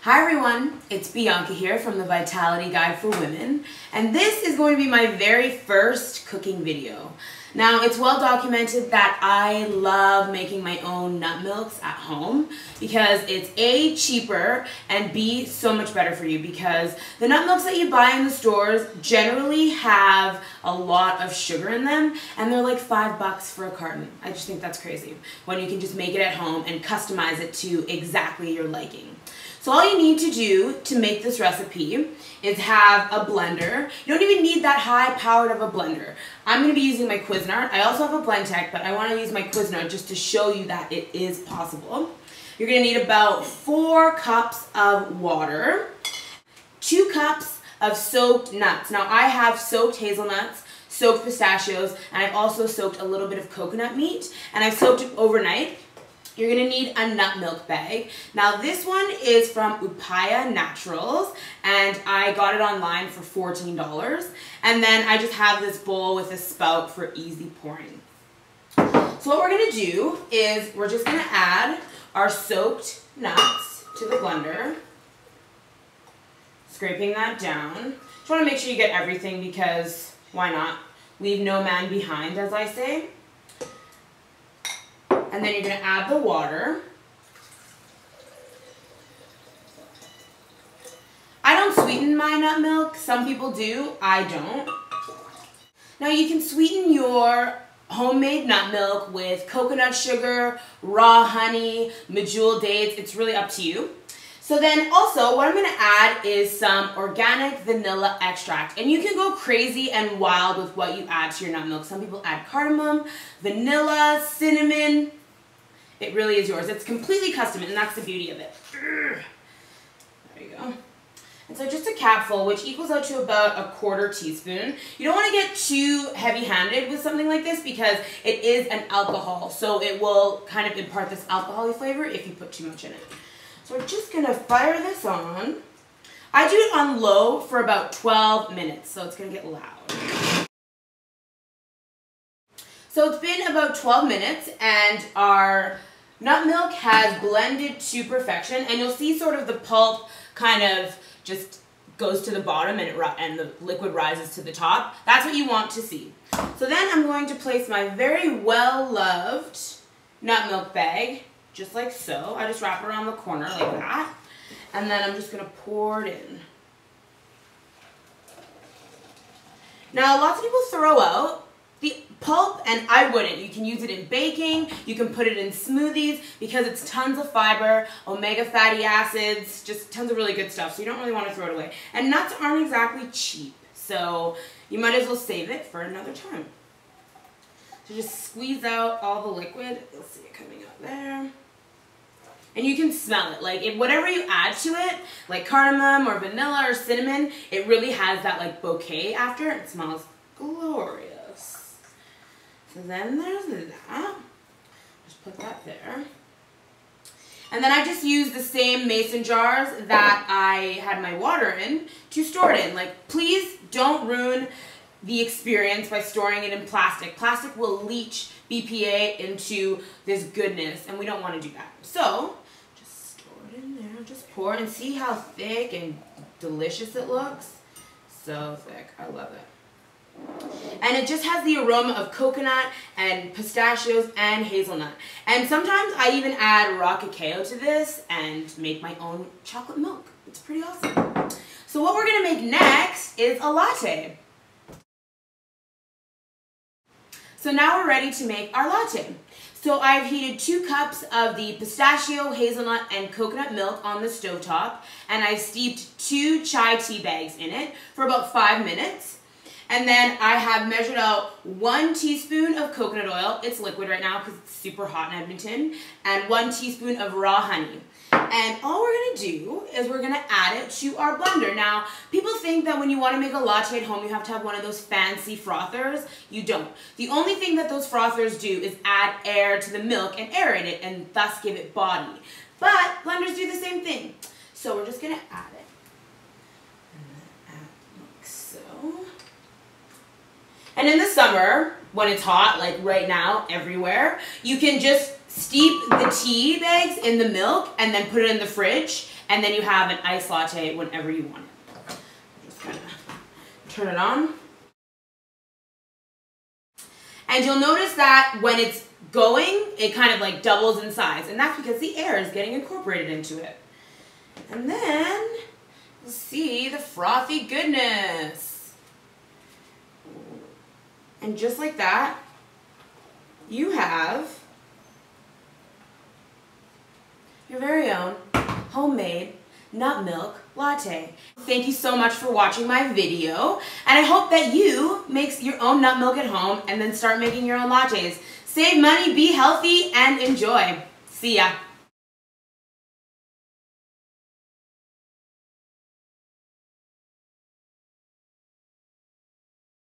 Hi everyone, it's Bianca here from the Vitality Guide for Women, and this is going to be my very first cooking video. Now, it's well documented that I love making my own nut milks at home because it's A, cheaper, and B, so much better for you because the nut milks that you buy in the stores generally have a lot of sugar in them and they're like $5 for a carton. I just think that's crazy when you can just make it at home and customize it to exactly your liking. So all you need to do to make this recipe is have a blender. You don't even need that high-powered of a blender. I'm going to be using my Cuisinart. I also have a Blendtec, but I want to use my Cuisinart just to show you that it is possible. You're going to need about 4 cups of water, 2 cups of soaked nuts. Now I have soaked hazelnuts, soaked pistachios, and I've also soaked a little bit of coconut meat, and I've soaked it overnight. You're going to need a nut milk bag. Now this one is from Upaya Naturals and I got it online for $14. And then I just have this bowl with a spout for easy pouring. So what we're going to do is we're just going to add our soaked nuts to the blender. Scraping that down. Just want to make sure you get everything because why not? Leave no man behind, as I say. And then you're going to add the water. I don't sweeten my nut milk. Some people do. I don't. Now you can sweeten your homemade nut milk with coconut sugar, raw honey, medjool dates. It's really up to you. So then also what I'm going to add is some organic vanilla extract. And you can go crazy and wild with what you add to your nut milk. Some people add cardamom, vanilla, cinnamon. It really is yours. It's completely custom and that's the beauty of it. There you go. And so just a capful, which equals out to about a 1/4 teaspoon. You don't want to get too heavy-handed with something like this because it is an alcohol. So it will kind of impart this alcohol-y flavor if you put too much in it. So we're just going to fire this on. I do it on low for about 12 minutes, so it's going to get loud. So it's been about 12 minutes and our nut milk has blended to perfection and you'll see sort of the pulp kind of just goes to the bottom and the liquid rises to the top. That's what you want to see. So then I'm going to place my very well-loved nut milk bag just like so. I just wrap it around the corner like that and then I'm just going to pour it in. Now lots of people throw out the pulp, and I wouldn't. You can use it in baking, you can put it in smoothies because it's tons of fiber, omega fatty acids, just tons of really good stuff, so you don't really want to throw it away. And nuts aren't exactly cheap, so you might as well save it for another time. So just squeeze out all the liquid. You'll see it coming out there. And you can smell it. Like, whatever you add to it, like cardamom or vanilla or cinnamon, it really has that like bouquet after. It smells glorious. So then there's that. Just put that there. And then I just use the same mason jars that I had my water in to store it in. Like, please don't ruin the experience by storing it in plastic. Plastic will leach BPA into this goodness, and we don't want to do that. So, just store it in there. Just pour it and see how thick and delicious it looks. So thick. I love it. And it just has the aroma of coconut and pistachios and hazelnut. And sometimes I even add raw cacao to this and make my own chocolate milk. It's pretty awesome. So what we're going to make next is a latte. So now we're ready to make our latte. So I've heated 2 cups of the pistachio, hazelnut, and coconut milk on the stovetop. And I steeped 2 chai tea bags in it for about 5 minutes. And then I have measured out 1 teaspoon of coconut oil. It's liquid right now because it's super hot in Edmonton. And 1 teaspoon of raw honey. And all we're going to do is we're going to add it to our blender. Now, people think that when you want to make a latte at home, you have to have one of those fancy frothers. You don't. The only thing that those frothers do is add air to the milk and aerate it and thus give it body. But blenders do the same thing. So we're just going to add it. And then add like so. And in the summer, when it's hot, like right now, everywhere. You can just steep the tea bags in the milk and then put it in the fridge, and then you have an iced latte whenever you want it. Just kind of turn it on. And you'll notice that when it's going, it kind of like doubles in size, and that's because the air is getting incorporated into it. And then you'll see the frothy goodness. And just like that, you have your very own homemade nut milk latte. Thank you so much for watching my video, and I hope that you make your own nut milk at home and then start making your own lattes. Save money, be healthy, and enjoy. See ya.